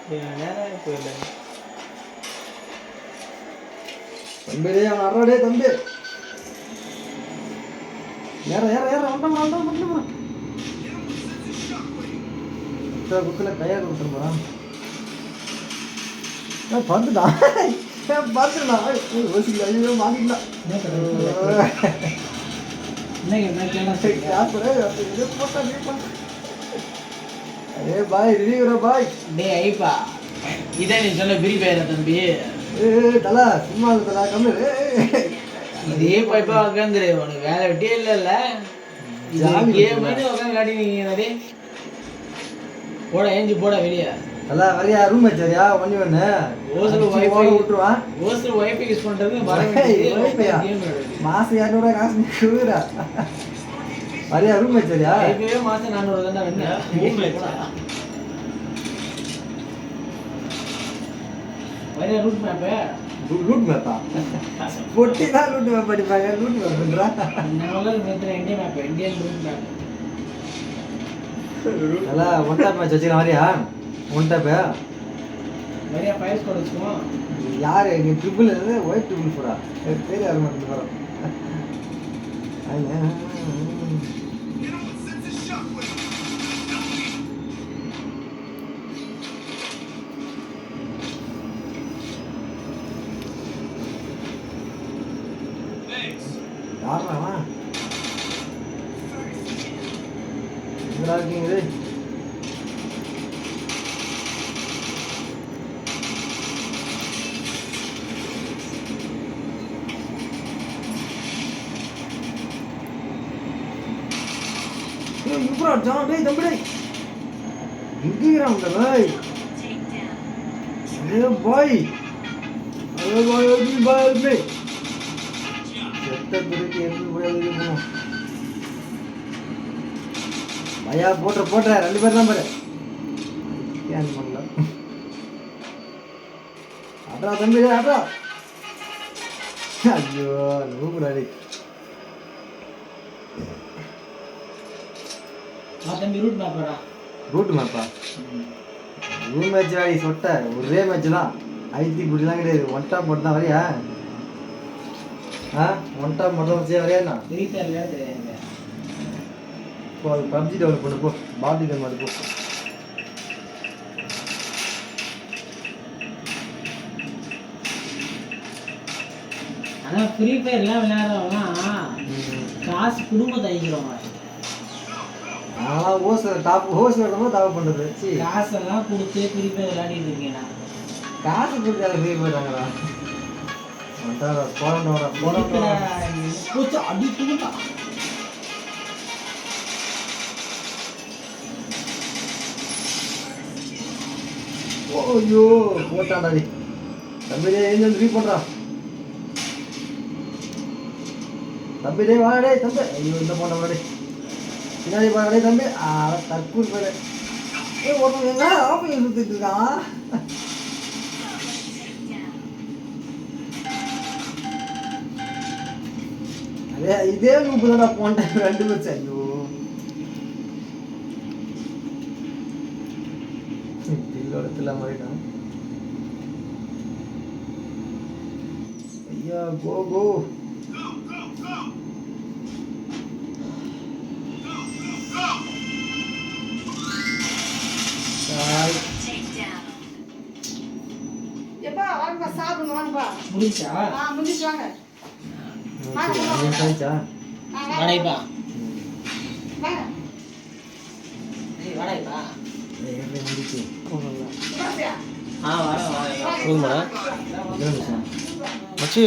நேரம் போயிடல தம்பி அவன் அறடே தம்பி ஏற ஏற ஏற வந்தோம் குத்துல கையாக கொடுத்துருப்பான் பார்த்துட்டான் பார்த்துடா யோசிக்கல ஐயோ மாட்டிக்கலாம் अरे भाई रिव्यू रे भाई டேய் ஐப்பா இத நீ சொன்ன ஃப்ரீ ஃபயர் தம்பி தல சும்மா தல கம்மி இதே பைப்பா உட்காந்துரு உனக்கு வேலை வெட்டியே இல்ல கேம் மாதிரி உட்காந்து காட்டினீங்க டேய் போட ஏஞ்சி போட வெளியே தல வரியா ரூம் வச்சறியா ஒண்ணி ஒண்ணு ஓசல் வைஃபை விட்டுருவா ஓசல் வைஃபை யூஸ் பண்றது வர கேம் மாசம் 200 காசு நீக்குறா வரியா ரூம் வச்சறியா வைஃபையே மாசம் 400 தான என்ன வரியா ரூட் மேப்பா பொட்டி தான் ரூட் மேப் படிப்பாங்க ரூட் மேப் பண்றா நம்மள இந்தியன் ரூட் மேப் தல ஒன் டாப் மேட்ச் வச்சிரா வரியா ஒன் டாப் வரியா ஃபைல் ஸ்கோர் வச்சுக்கோ யாரு இங்க ட்ரிபிள் ஒயிட் ட்ரிபிள் போடா பேர் யாரு மட்டும் வரோம் யாருண்ணா எங்கடா இருக்கீங்க ஜான் டேய் தம்பி டேய் எங்கேங்கடா வந்த பாய் अरे भाई अभी बाल में செத்த பிறகு எப்படி போயிடுது பையா போட்ற ரெண்டு பேர் தான் பாரு ஏன் பண்ணல அடா தம்பி அடா ஐயோ நூகுடாடி தம்பி ரூட் மேப்பா ரூம் மேட்ச் ஆடி சொட்ட ஒரே மேட்ச் தான் ஐடி இப்படிலாம் கிடையாது ஒன் டாப் மட்டும் தான் வரியா ஒன் டாப் மட்டும் வச்சே வரையா இப்போ அது பப்ஜி டெவலப் பண்ணு போ பாடி கேம் அது போ ஆனால் ஃப்ரீ ஃபயர்லாம் விளையாடுறவங்களாம் காசு குடும்பத்தை அழிக்கிறவங்க அதெல்லாம் ஹோஸ் விடும்போது தவறு பண்ணுறது காசெல்லாம் கொடுத்து ஃப்ரீ ஃபயர் விளையாடிட்டு இருக்கீங்களா காசு கொடுத்து அதை ஃப்ரீ போயிட்டாங்களா ஐயோ போட்டாண்டாடி தம்பி ஏஞ்சல் ஃப்ரீ பண்றான் தம்பி டே வாடே தம்பி ஐயோ இந்த போட்ட வாடே பின்னாடி வாடே தம்பி தற்கூர் போயிடு ஒருத்தன் எங்க ஆஃபீஸ் சுத்திட்டு இருக்கான் அதே இதே லூப்பு தான் போன டைம் 2 வச்சு ஐயோ தில்லோடத்துல மாறிட்டான் ஐயா கோ எப்பா வாங்கப்பா சாப்பிடுங்க வாங்கப்பா முடிச்சா முடிச்சு வாங்க வடைப்பா வடைப்பா மச்சி